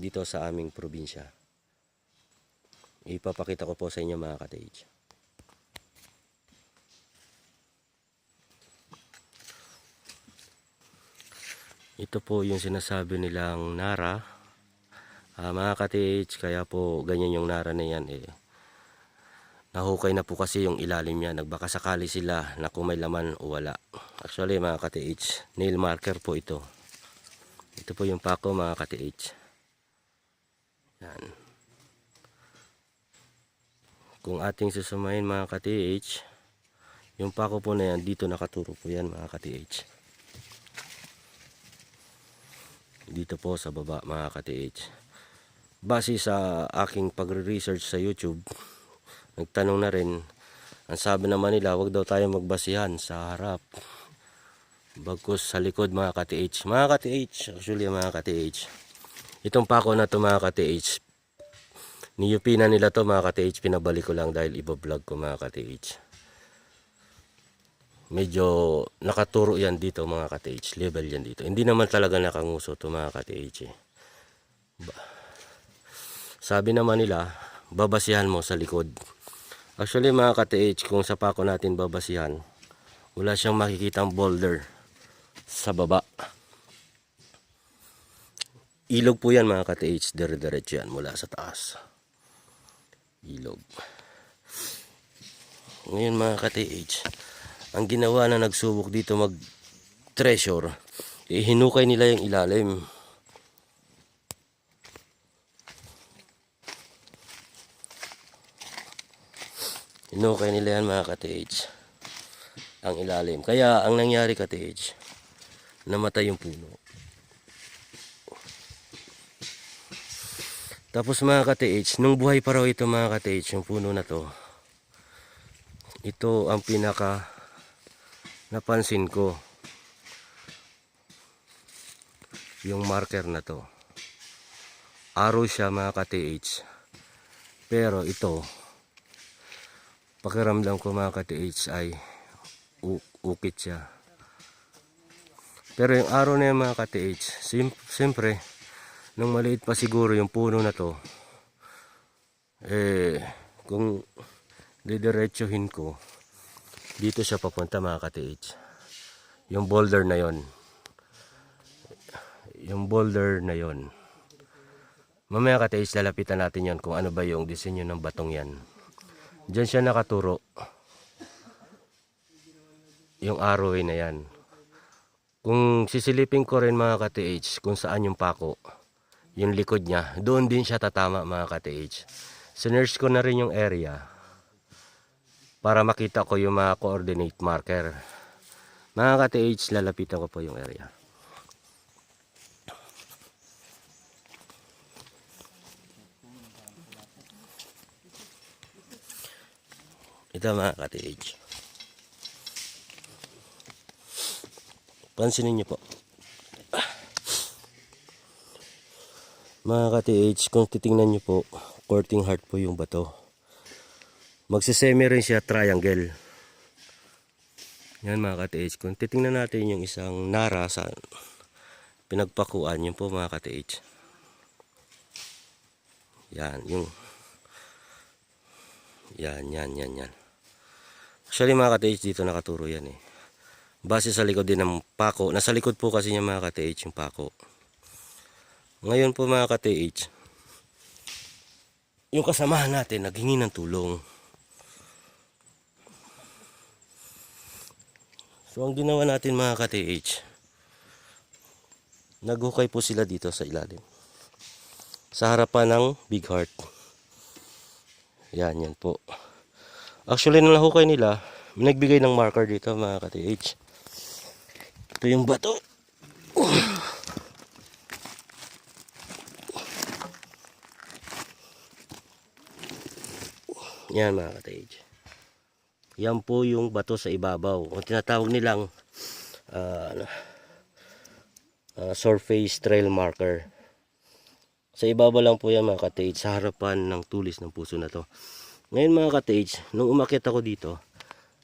dito sa aming probinsya. Ipapakita ko po sa inyo mga ka-TH. Ito po yung sinasabi nilang nara. Mga ka-TH, kaya po ganyan yung nara na yan nahukay na po kasi yung ilalim niya. Nagbaka sakali sila na kung may laman o wala. Actually mga ka-TH, nail marker po ito. Ito po yung pako mga ka-TH. Yan. Kung ating susumahin mga ka-TH, yung pako po na yan, dito nakaturo po yan mga ka-TH. Dito po sa baba mga ka-TH. Base sa aking pagre-research sa YouTube, nagtanong na rin, ang sabi naman nila, wag daw tayo magbasihan sa harap, bagkus sa likod mga ka-TH. Mga ka-TH, actually mga ka-TH, itong pako na to mga ka-TH, niyupinan nila to mga ka-TH, pinabalik ko lang dahil iba-vlog ko mga ka-TH. Medyo nakaturo yan dito mga ka-TH, level yan dito. Hindi naman talaga nakanguso to mga ka-TH Sabi naman nila, babasihan mo sa likod. Actually mga ka-TH, kung sa pako natin babasihan, wala siyang makikitang boulder sa baba. Ilog po yan mga ka-TH, dire-diretso yan mula sa taas. Ilog. Ngayon mga ka-TH, ang ginawa na nagsubok dito mag-treasure, hinukay nila yung ilalim. Hinukay nila yan mga ka-TH, ang ilalim. Kaya ang nangyari ka-TH, namatay yung puno. Tapos mga ka-TH, nung buhay pa raw ito mga ka-TH, yung puno na to, ito ang pinaka napansin ko, yung marker na to. Arrow siya mga ka-TH, pero ito, pakiramdam ko mga ka-TH ay ukit siya. Pero yung arrow na yung mga ka-TH, siyempre, nung maliit pa siguro yung puno na to, kung didiretsuhin ko, dito siya papunta mga ka-TH. Yung boulder na yon. Yung boulder na yon. Mamaya ka-TH, lalapitan natin yon kung ano ba yung disenyo ng batong yan. Diyan siya nakaturo. Yung arrow na yan. Kung sisilipin ko rin mga ka-TH kung saan yung pako, yung likod niya, doon din siya tatama mga ka-TH. Sinearch ko na rin yung area para makita ko yung mga coordinate marker. Mga ka-TH, lalapitan ko po yung area. Ito mga ka-TH. Pansinin niyo po. Mga ka-TH, kung titingnan niyo po, courting heart po yung bato. Magsisemi rin siya triangle. Yan mga ka-TH. Kung titingnan natin yung isang nara sa pinagpakuan, yun po mga ka-TH. Yan, yung yan. Actually mga ka-TH, dito nakaturo yan Base sa likod din ng pako. Nasa likod po kasi niya mga ka-TH yung pako. Ngayon po mga ka-TH, yung kasamahan natin naghingi ng tulong. So ang ginawa natin mga ka-TH, naghukay po sila dito sa ilalim. Sa harapan ng big heart. Yan po. Actually nung nahukay nila, nagbigay ng marker dito mga ka-TH. Ito yung bato. Yan mga ka-TH. Yan po yung bato sa ibabaw. O tinatawag nilang surface trail marker. Sa ibabaw lang po yan mga ka-TH, sa harapan ng tulis ng puso na to. Ngayon mga ka-TH, nung umakyat ako dito,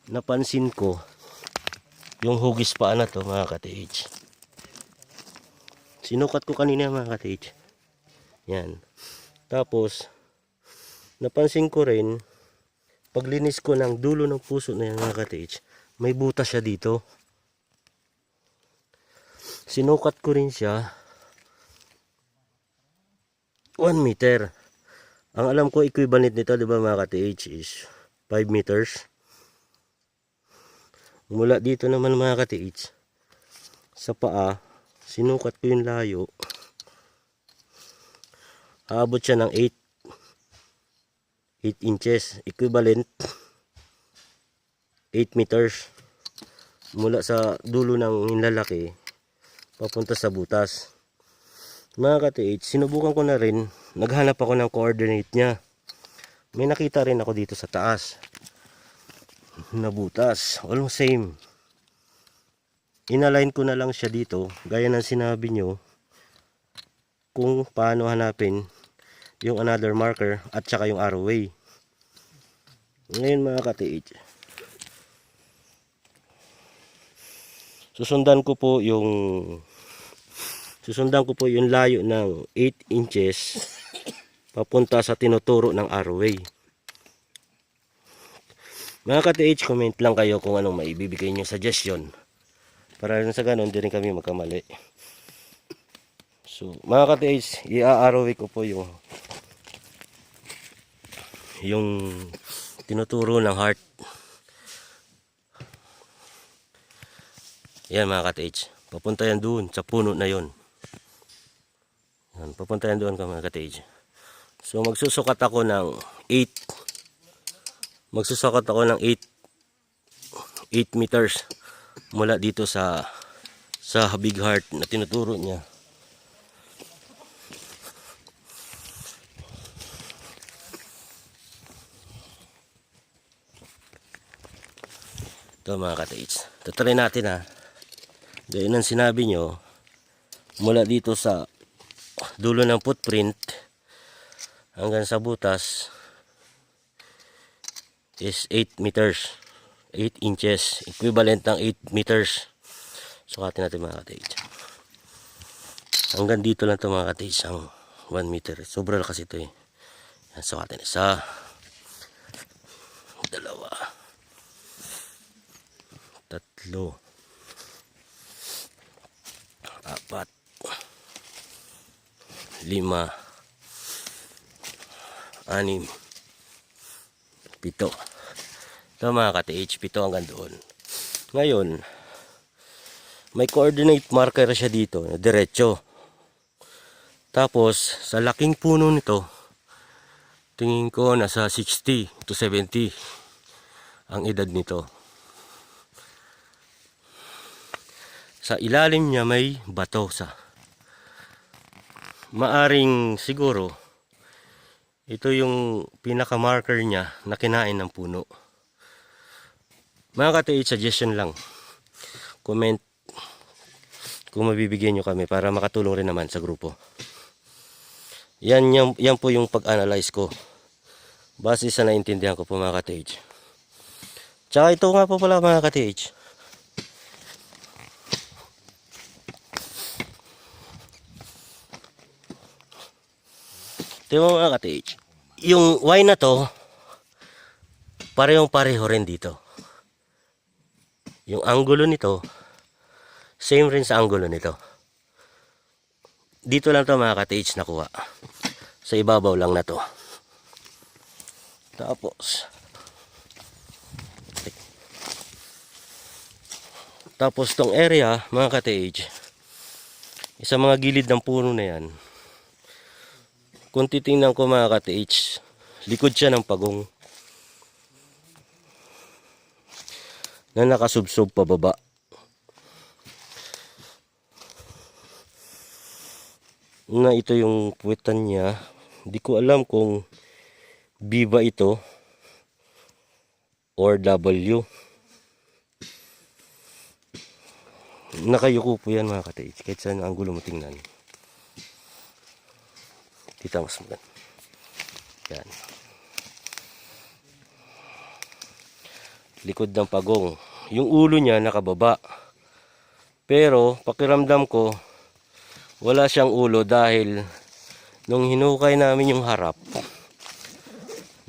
napansin ko yung hugis paa na to mga ka-TH. Sinukat ko kanina mga ka-TH. Yan. Tapos, napansin ko rin, paglinis ko ng dulo ng puso na yan mga ka-TH, may butas siya dito. Sinukat ko rin siya 1 meter. Ang alam ko equivalent nito, di ba mga ka-TH, is 5 meters. Mula dito naman mga ka-TH, sa paa, sinukat ko yung layo. Aabot siya ng 8 inches, equivalent 8 meters. Mula sa dulo ng lalaki papunta sa butas. Mga ka-TH, sinubukan ko na rin, naghanap ako ng coordinate niya. May nakita rin ako dito sa taas na butas, almost same. Inalign ko na lang siya dito, gaya ng sinabi nyo, kung paano hanapin yung another marker at saka yung arrow way. Ngayon mga ka-TH, susundan ko po yung layo ng 8 inches papunta sa tinuturo ng arrow way. Mga ka-TH, comment lang kayo kung anong maibibigay nyo suggestion para sa ganun di rin kami magkamali. So mga ka-TH, i-arrow way ko po yung tinuturo ng heart. Yan mga ka-TH, papunta yan doon sa puno na yon. Yan, papunta yan doon mga ka-TH. So magsusukat ako ng 8 meters mula dito sa big heart na tinuturo niya. Ito mga ka-TH, tatry natin ha. Gaya ng sinabi nyo, mula dito sa dulo ng footprint hanggang sa butas is 8 meters, 8 inches, equivalent ng 8 meters. Sukatin natin mga ka-TH. Hanggang dito lang ito mga ka-TH, ang 1 meter. Sobra kasi ito eh. Yan, sukatin. 1, 2, 3, 4, 5, 6, 7, 8, 7 mga ka-TH, 7 hanggang doon. Ngayon, may coordinate marker siya dito, diretso. Tapos, sa laking puno nito, tingin ko nasa 60 to 70 ang edad nito. Sa ilalim niya may bato maaring siguro ito yung pinaka marker niya na kinain ng puno. Mga ka-TH, suggestion lang, comment kung mabibigyan nyo kami para makatulong rin naman sa grupo. Yan po yung pag-analyze ko base sa naintindihan ko po mga ka-TH. Tsaka ito nga po pala mga ka-TH, ito mga ka-TH, yung Y na to parehong-pareho rin dito. Yung angulo nito same rin sa angulo nito. Dito lang to mga ka-TH nakuha. Sa ibabaw lang na to. Tapos tong area mga ka-TH, sa mga gilid ng puno na yan, kung titingnan ko mga ka-TH, likod siya ng pagong na nakasubsob pababa. Na ito yung puwetan niya. Hindi ko alam kung B ba ito or W. Nakayuko po yan mga ka-TH, kahit saan ang gulo mo tingnan. Kita mas maganda. Yan. Likod ng pagong. Yung ulo niya nakababa. Pero pakiramdam ko wala siyang ulo dahil Nung hinukay namin yung harap,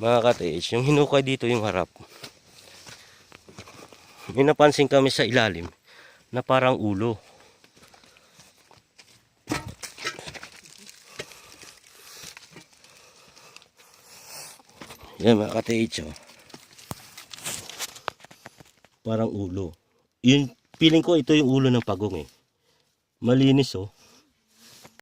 mga ka-TH, yung hinukay dito yung harap, may napansin kami sa ilalim na parang ulo. Yan mga ka-TH, oh. Parang ulo. Yun, feeling ko ito yung ulo ng pagong eh. Malinis oh.